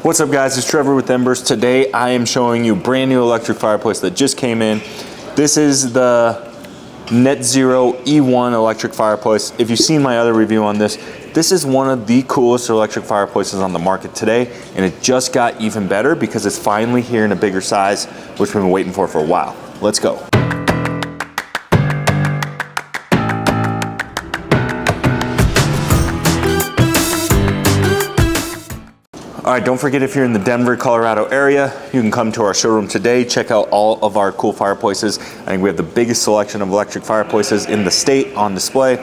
What's up guys, it's Trevor with Embers. Today I am showing you a brand new electric fireplace that just came in. This is the NetZero E-One electric fireplace. If you've seen my other review on this, this is one of the coolest electric fireplaces on the market today, and it just got even better because it's finally here in a bigger size, which we've been waiting for a while. Let's go. All right, don't forget, if you're in the Denver, Colorado area, you can come to our showroom today, check out all of our cool fireplaces. I think we have the biggest selection of electric fireplaces in the state on display.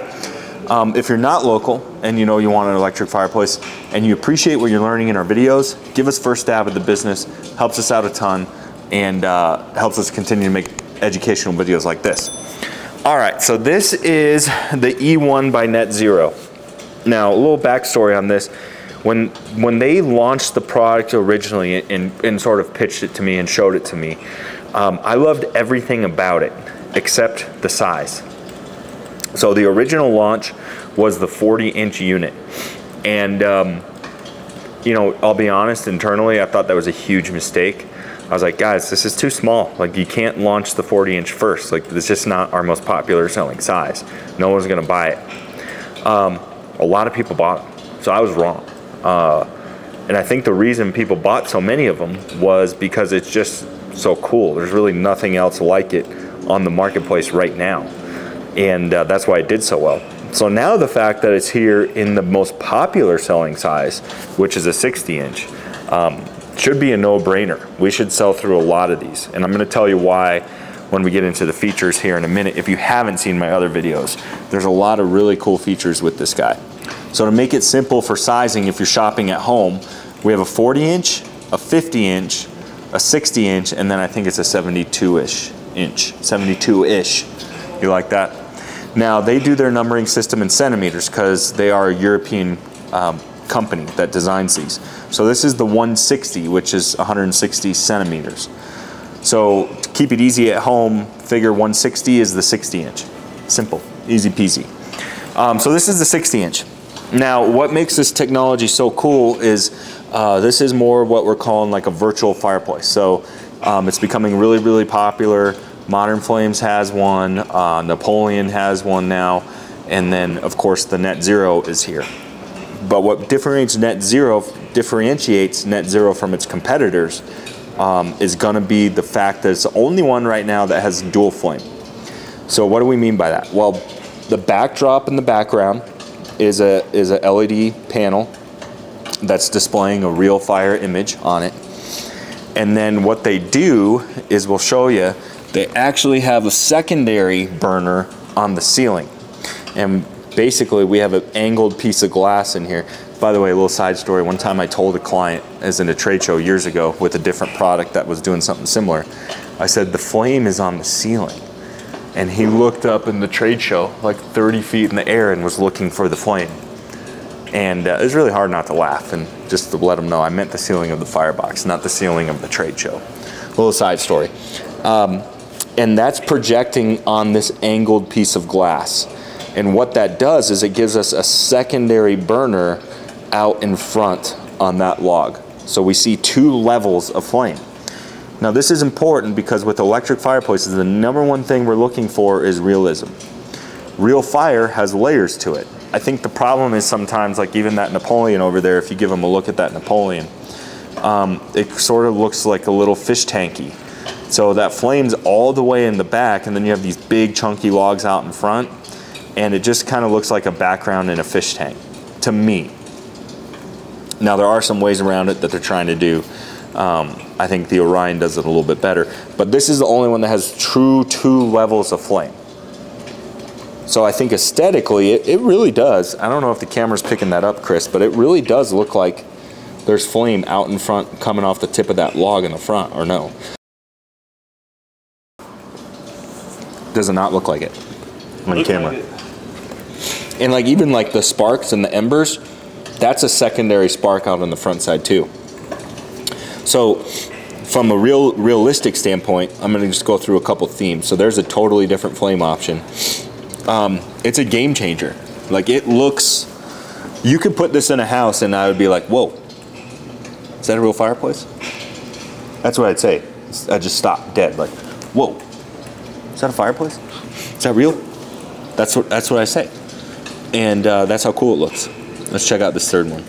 If you're not local and you know you want an electric fireplace and you appreciate what you're learning in our videos, give us first stab at the business. Helps us out a ton and helps us continue to make educational videos like this. All right, so this is the E-One by NetZero. Now, a little backstory on this. When they launched the product originally and sort of pitched it to me and showed it to me, I loved everything about it except the size. So the original launch was the 40-inch unit. And, you know, I'll be honest, internally, I thought that was a huge mistake. I was like, guys, this is too small. Like, you can't launch the 40-inch first. Like, it's just not our most popular selling size. No one's gonna buy it. A lot of people bought them, so I was wrong. And I think the reason people bought so many of them was because it's just so cool. There's really nothing else like it on the marketplace right now. And that's why it did so well. So now the fact that it's here in the most popular selling size, which is a 60-inch, should be a no-brainer. We should sell through a lot of these. And I'm gonna tell you why when we get into the features here in a minute. If you haven't seen my other videos, there's a lot of really cool features with this guy. So to make it simple for sizing, if you're shopping at home, we have a 40-inch, a 50-inch, a 60-inch, and then I think it's a 72-ish. You like that? Now, they do their numbering system in centimeters because they are a European company that designs these. So this is the 160, which is 160 centimeters. So to keep it easy at home, figure 160 is the 60-inch. Simple, easy peasy. So this is the 60-inch. Now, what makes this technology so cool is this is more what we're calling like a virtual fireplace. So it's becoming really, really popular. Modern Flames has one, Napoleon has one now, and then of course the NetZero is here. But what differentiates NetZero from its competitors is gonna be the fact that it's the only one right now that has dual flame. So what do we mean by that? Well, the backdrop in the background is a LED panel that's displaying a real fire image on it. And then what they do is, we'll show you, they actually have a secondary burner on the ceiling. And basically we have an angled piece of glass in here. By the way, a little side story. One time I told a client, as in a trade show years ago with a different product that was doing something similar, I said, the flame is on the ceiling. And he looked up in the trade show like 30 feet in the air and was looking for the flame. And it was really hard not to laugh, and just to let him know I meant the ceiling of the Firebox, not the ceiling of the trade show. A little side story. And that's projecting on this angled piece of glass. And what that does is it gives us a secondary burner out in front on that log. So we see two levels of flame. Now this is important because with electric fireplaces, the number one thing we're looking for is realism. Real fire has layers to it. I think the problem is sometimes, like even that Napoleon over there, if you give them a look at that Napoleon, it sort of looks like a little fish tanky. So that flame's all the way in the back, and then you have these big chunky logs out in front, and it just kind of looks like a background in a fish tank, to me. Now there are some ways around it that they're trying to do. I think the Orion does it a little bit better, but this is the only one that has true two levels of flame. So I think aesthetically, it really does. I don't know if the camera's picking that up, Chris, but it really does look like there's flame out in front coming off the tip of that log in the front, or no? Does it not look like it on the camera? And like even like the sparks and the embers, that's a secondary spark out on the front side too. So from a realistic standpoint, I'm gonna just go through a couple themes. So there's a totally different flame option. It's a game changer. Like, it looks, you could put this in a house and I would be like, whoa, Is that a real fireplace? That's what I'd say. I just stop dead, like, whoa, is that a fireplace? Is that real? That's what I say. And that's how cool it looks. Let's check out this third one.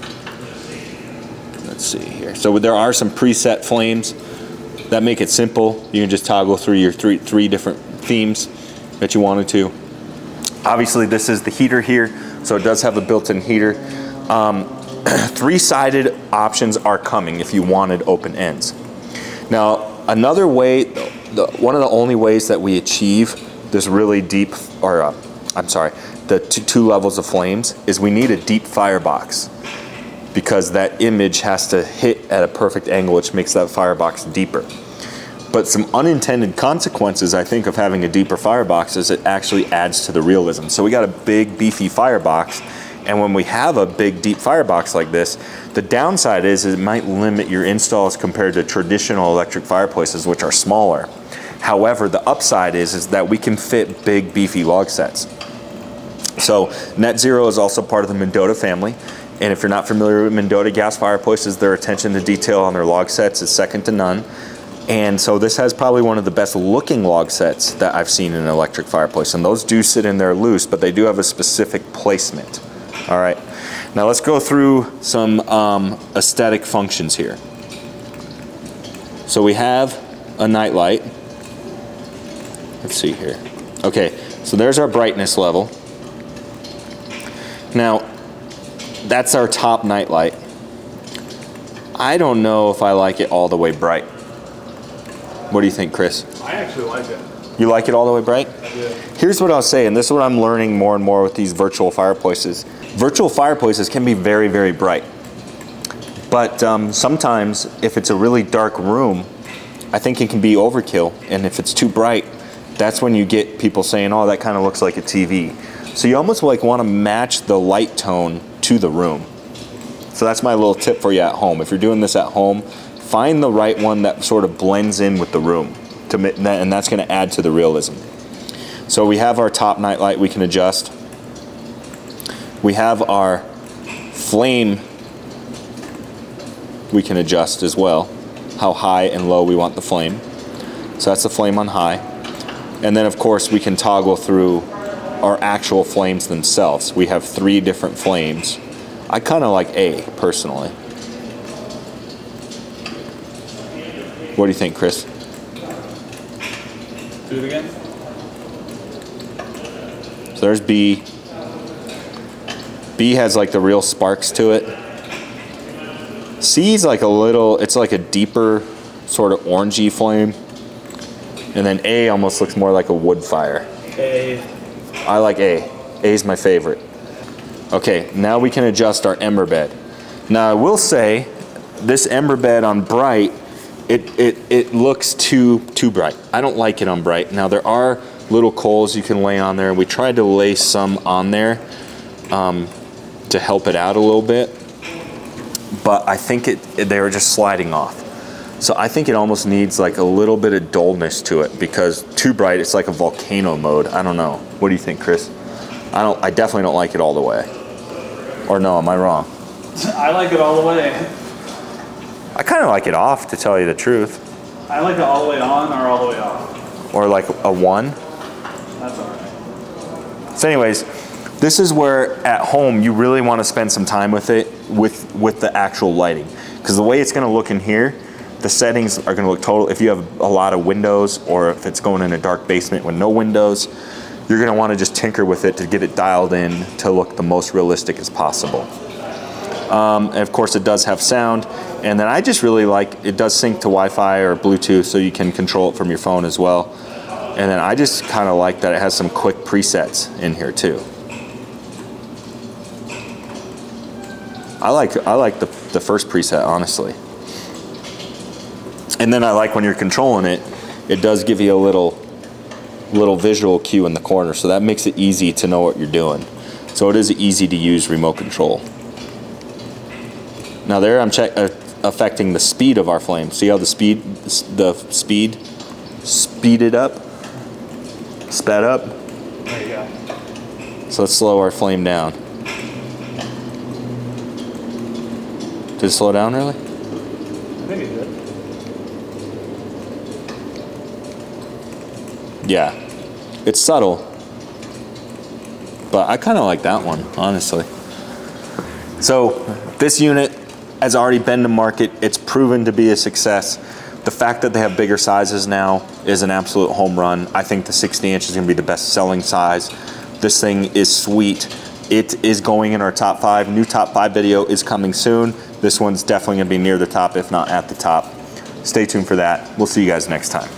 Let's see here. So there are some preset flames that make it simple. You can just toggle through your three different themes that you wanted to. Obviously, this is the heater here, so it does have a built-in heater. Three-sided options are coming if you wanted open ends. Now, another way, one of the only ways that we achieve this really deep, or I'm sorry, the two levels of flames is we need a deep firebox, because that image has to hit at a perfect angle, which makes that firebox deeper. But some unintended consequences, I think, of having a deeper firebox is it actually adds to the realism. So we got a big, beefy firebox, and when we have a big, deep firebox like this, the downside is it might limit your installs compared to traditional electric fireplaces, which are smaller. However, the upside is that we can fit big, beefy log sets. So NetZero is also part of the Mendota family. And if you're not familiar with Mendota gas fireplaces, their attention to detail on their log sets is second to none. And so this has probably one of the best looking log sets that I've seen in an electric fireplace. And those do sit in there loose, but they do have a specific placement. All right, now let's go through some aesthetic functions here. So we have a nightlight. Let's see here. Okay, so there's our brightness level. Now, that's our top nightlight. I don't know if I like it all the way bright. What do you think, Chris? I actually like it. You like it all the way bright? Yeah. Here's what I'll say, and this is what I'm learning more and more with these virtual fireplaces. Virtual fireplaces can be very, very bright. But sometimes, if it's a really dark room, I think it can be overkill. And if it's too bright, that's when you get people saying, oh, that kind of looks like a TV. So you almost like want to match the light tone to the room. So that's my little tip for you at home. If you're doing this at home, find the right one that sort of blends in with the room, and that's going to add to the realism. So we have our top nightlight we can adjust. We have our flame we can adjust as well, how high and low we want the flame. So that's the flame on high. And then of course we can toggle through our actual flames themselves. We have 3 different flames. I kind of like A, personally. What do you think, Chris? Do it again. So there's B. B has like the real sparks to it. C's like a little, it's like a deeper sort of orangey flame. And then A almost looks more like a wood fire. A. I like A. A is my favorite. Okay, now we can adjust our ember bed. Now I will say, this ember bed on bright, it looks too bright. I don't like it on bright. Now there are little coals you can lay on there. We tried to lay some on there to help it out a little bit, but I think they were just sliding off. So I think it almost needs like a little bit of dullness to it, because too bright, it's like a volcano mode. I don't know. What do you think, Chris? I definitely don't like it all the way. Or no, am I wrong? I like it all the way. I kind of like it off, to tell you the truth. I like it all the way on or all the way off. Or like a 1. That's all right. So anyways, this is where at home you really want to spend some time with it, with the actual lighting. Because the way it's going to look in here, the settings are going to look total. If you have a lot of windows, or if it's going in a dark basement with no windows, you're going to want to just tinker with it to get it dialed in to look the most realistic as possible. And of course it does have sound, and then I just really like, it does sync to Wi-Fi or Bluetooth, so you can control it from your phone as well. And then I just kind of like that it has some quick presets in here too. I like the first preset, honestly. And then I like when you're controlling it, it does give you a little visual cue in the corner, so that makes it easy to know what you're doing. So it is easy to use remote control. Now there I'm affecting the speed of our flame. See how the speed speeded up? Sped up? There you go. So let's slow our flame down. Did it slow down really? think it did. Yeah, it's subtle, but I kind of like that one, honestly. So this unit has already been to market. It's proven to be a success. The fact that they have bigger sizes now is an absolute home run. I think the 60 inch is gonna be the best selling size. This thing is sweet. It is going in our top 5. New top 5 video is coming soon. This one's definitely gonna be near the top, if not at the top. Stay tuned for that. We'll see you guys next time.